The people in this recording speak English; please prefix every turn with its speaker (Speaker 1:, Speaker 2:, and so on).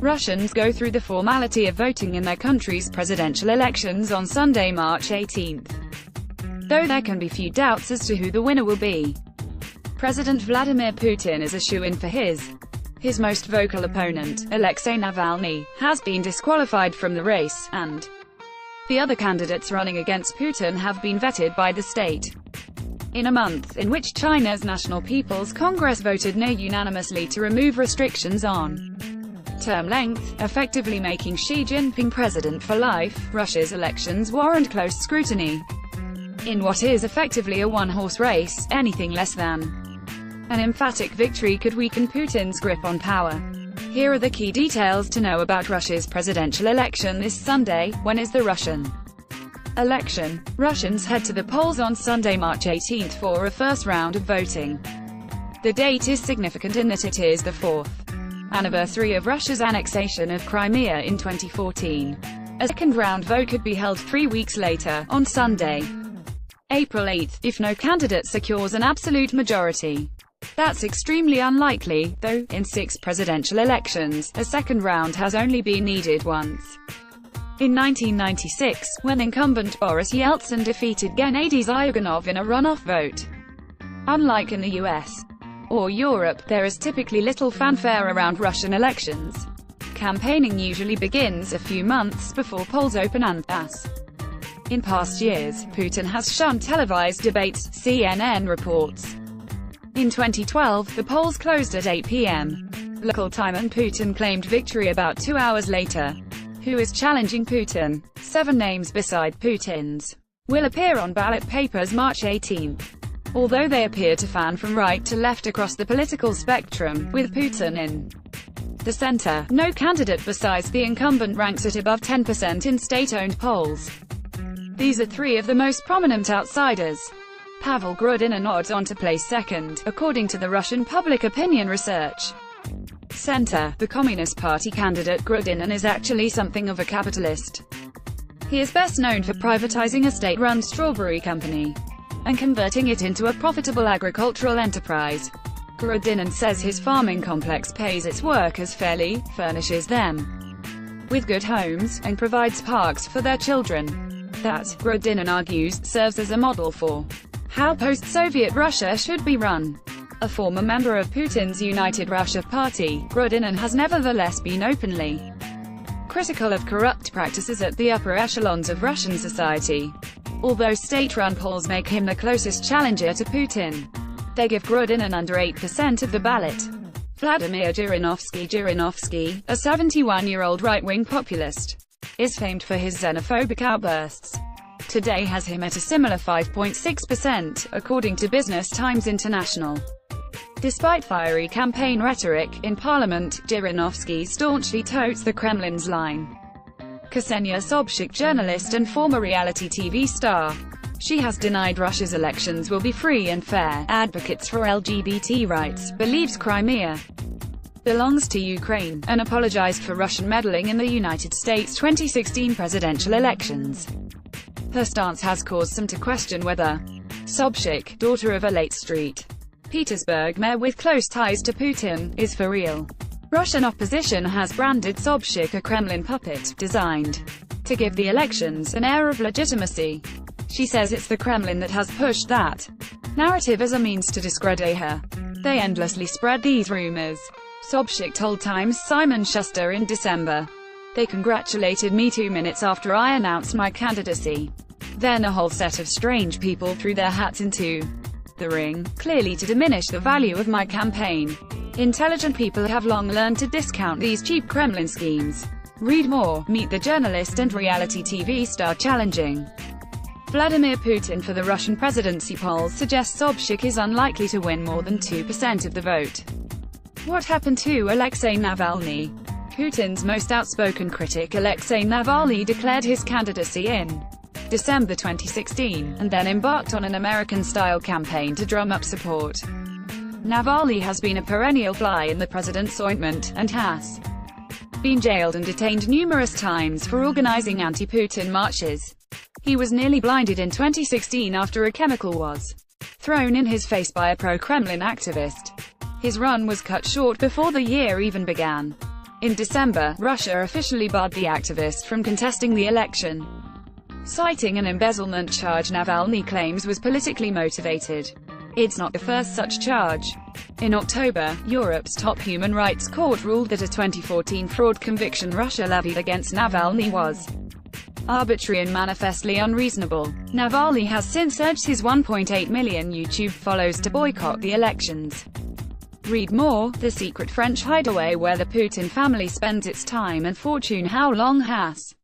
Speaker 1: Russians go through the formality of voting in their country's presidential elections on Sunday, March 18. Though there can be few doubts as to who the winner will be. President Vladimir Putin is a shoo-in for his most vocal opponent, Alexei Navalny, has been disqualified from the race, and the other candidates running against Putin have been vetted by the state. In a month in which China's National People's Congress voted near unanimously to remove restrictions on term length, effectively making Xi Jinping president for life, Russia's elections warrant close scrutiny. In what is effectively a one-horse race, anything less than an emphatic victory could weaken Putin's grip on power. Here are the key details to know about Russia's presidential election this Sunday. When is the Russian election? Russians head to the polls on Sunday, March 18 for a first round of voting. The date is significant in that it is the fourth anniversary of Russia's annexation of Crimea in 2014. A second-round vote could be held 3 weeks later, on Sunday, April 8, if no candidate secures an absolute majority. That's extremely unlikely, though, in 6 presidential elections, a second round has only been needed once. In 1996, when incumbent Boris Yeltsin defeated Gennady Zyuganov in a runoff vote. Unlike in the US or Europe, there is typically little fanfare around Russian elections. Campaigning usually begins a few months before polls open and, as in past years, Putin has shunned televised debates, CNN reports. In 2012, the polls closed at 8 p.m. local time and Putin claimed victory about 2 hours later. Who is challenging Putin? 7 names beside Putin's will appear on ballot papers March 18. Although they appear to fan from right to left across the political spectrum, with Putin in the center, no candidate besides the incumbent ranks at above 10% in state-owned polls. These are 3 of the most prominent outsiders. Pavel Grudinin odds on to place second, according to the Russian Public Opinion Research Center. The Communist Party candidate Grudinin is actually something of a capitalist. He is best known for privatizing a state-run strawberry company and converting it into a profitable agricultural enterprise. Grudinin says his farming complex pays its workers fairly, furnishes them with good homes, and provides parks for their children. That, Grudinin argues, serves as a model for how post-Soviet Russia should be run. A former member of Putin's United Russia Party, Grudinin has nevertheless been openly critical of corrupt practices at the upper echelons of Russian society. Although state-run polls make him the closest challenger to Putin, they give Grudinin under 8% of the ballot. Vladimir Zhirinovsky, a 71-year-old right-wing populist, is famed for his xenophobic outbursts. Today has him at a similar 5.6%, according to Business Times International. Despite fiery campaign rhetoric in parliament, Zhirinovsky staunchly totes the Kremlin's line. Ksenia Sobchak, journalist and former reality TV star. She has denied Russia's elections will be free and fair, advocates for LGBT rights, believes Crimea belongs to Ukraine, and apologized for Russian meddling in the United States' 2016 presidential elections. Her stance has caused some to question whether Sobchak, daughter of a late St. Petersburg mayor with close ties to Putin, is for real. Russian opposition has branded Sobchak a Kremlin puppet, designed to give the elections an air of legitimacy. She says it's the Kremlin that has pushed that narrative as a means to discredit her. They endlessly spread these rumors. Sobchak told Times' Simon Schuster in December. They congratulated me 2 minutes after I announced my candidacy. Then a whole set of strange people threw their hats into the ring, clearly to diminish the value of my campaign. Intelligent people have long learned to discount these cheap Kremlin schemes. Read more. Meet the journalist and reality TV star challenging Vladimir Putin for the Russian presidency. Polls suggest Sobchak is unlikely to win more than 2% of the vote. What happened to Alexei Navalny? Putin's most outspoken critic Alexei Navalny declared his candidacy in December 2016, and then embarked on an American-style campaign to drum up support. Navalny has been a perennial fly in the president's ointment, and has been jailed and detained numerous times for organizing anti-Putin marches. He was nearly blinded in 2016 after a chemical was thrown in his face by a pro-Kremlin activist. His run was cut short before the year even began. In December, Russia officially barred the activist from contesting the election, citing an embezzlement charge Navalny claims was politically motivated. It's not the first such charge. In October, Europe's top human rights court ruled that a 2014 fraud conviction Russia levied against Navalny was arbitrary and manifestly unreasonable. Navalny has since urged his 1.8 million YouTube followers to boycott the elections. Read more: The secret French hideaway where the Putin family spends its time and fortune. How long has